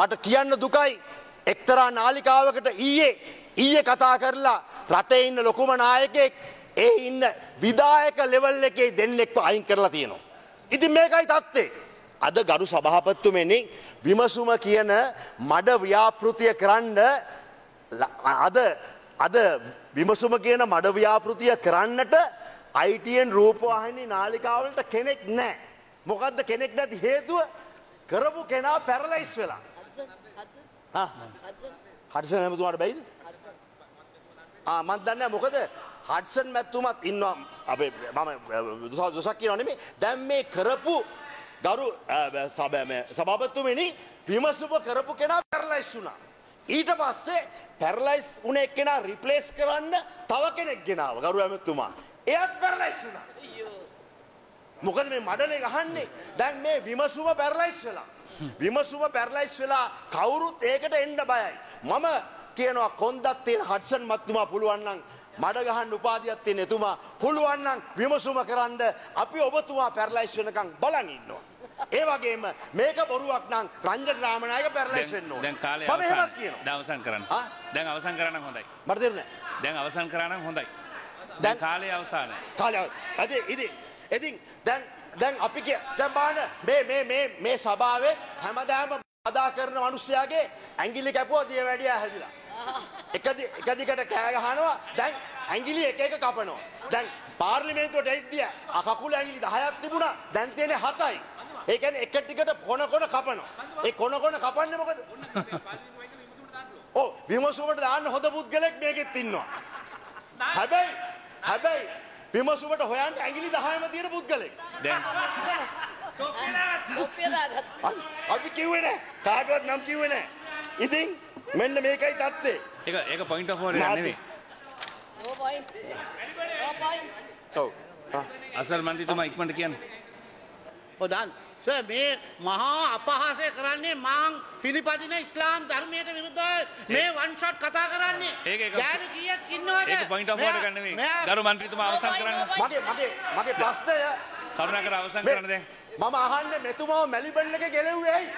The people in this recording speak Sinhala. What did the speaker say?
මට කියන්න දුකයි එක්තරා නාලිකාවකට ඊයේ කතා කරලා රටේ ඉන්න ලොකුම නායකයෙක් ඒ ඉන්න විධායක ලෙවල් එකේ දෙන්නෙක්ව අයින් කරලා තියෙනවා. ඉතින් මේකයි තත්ත්වය. අද ගරු සභාපතිතුමනි විමසුම කියන මඩ ව්‍යාපෘතිය කරන්න අද විමසුම කියන මඩ ව්‍යාපෘතිය කරන්නට ITN රූපවාහිනී නාලිකාවලට කෙනෙක් නැහැ. මොකද්ද කෙනෙක් නැති හේතුව? කරපු කෙනා පැරලයිස් වෙලා. හඩ්සන් හැමතුමාට බැයිද? මම දන්නේ මොකද හඩ්සන් මැතිතුමත් ඉන්නවා අපේ මම දුසක් කියනවා නෙමෙයි. දැන් මේ කරපු ගරු සභාපතිතුමනි විමසුම කරපු කෙනා පැරලයිස් වුණා. ඊට පස්සේ පැරලයිස් වුණ එක්කෙනා රිප්ලේස් කරන්න තව කෙනෙක් ගෙනාව ගරු ඇමතිතුමා. එයාත් පැරලයිස් වුණා. මොකද මේ මඩනේ ගහන්නේ. දැන් මේ විමසුම පැරලයිස් වෙලා. විමසුම පැරලයිස් වෙලා කවුරුත් ඒකට එන්න බයයි. මම කියනවා කොන්දක් තියෙන හඩ්සන් මත්තුමා පුළුවන් නම් මඩ ගහන්න උපාධියක් තියෙන එතුමා පුළුවන් නම් විමසුම කරන්න අපි ඔබතුමා පැරලයිස් වෙනකන් බලන් ඉන්නවා. ඒ වගේම මේක බොරුවක් නම් රංජන රාමනායක පැරලයිස් වෙන්න ඕනේ. දැන් කාලය මම එහෙමත් කියනවා. දැන් අවසන් කරන්න. දැන් අවසන් කරා නම් හොඳයි. මට තේරුණා. දැන් අවසන් කරා නම් හොඳයි. දැන් කාලය අවසానයි. ඉතින් දැන් අපි දැන් බලන්න මේ සභාවේ හැමදාම බදා කරන මිනිස්සයාගේ ඇඟිලි කැපුවා දිය වැඩියා හැදිලා. එක දිගට කෑ ගහනවා දැන් ඇඟිලි එක කපනවා. දැන් පාර්ලිමේන්තුවට එද්දී කකුල ඇඟිලි 10ක් තිබුණා දැන් තියෙන්නේ 7යි. ඒ කියන්නේ එක ටිකට කොන කපනවා. ඒ කොන කපන්නේ මොකද? ඔව් විමසුමට දාන්න හොඳ පුද්ගලෙක් මේකෙත් ඉන්නවා. හැබැයි විමසුමට හොයන්න ඇඟිලි 10ම තියෙන පුද්ගලෙක්. දැන් අපි කිව්වේ නෑ. කාටවත් නම් කිව්වේ නෑ. ඉතින් මෙන්න මේකයි තත්ත්වය. ඒක පොයින්ට් ඔෆ් ඕඩර් නෙමෙයි. නෝ පොයින්ට්. ඔව්. අසල් මන්ත්‍රීතුමා ඉක්මනට කියන්න. ඔදාන් සර් මේ මහා අපහාසය කරන්නේ මාං පිළිපදින ඉස්ලාම් ධර්මයට විරුද්ධව මේ වන් ෂොට් කතා කරන්නේ. ගෑනු කීයක් ඉන්නවද? ඒක පොයින්ට් ඔෆ් ඕඩර් ගන්න නෙමෙයි. ගරු මන්ත්‍රීතුමා අවසන් කරන්න. මගේ ප්‍රශ්නය කරුණාකර අවසන් කරන්න දැන්. මම අහන්නේ මෙතුමාව මැලිබන් එක ගෙලෙව්වේ ඇයි?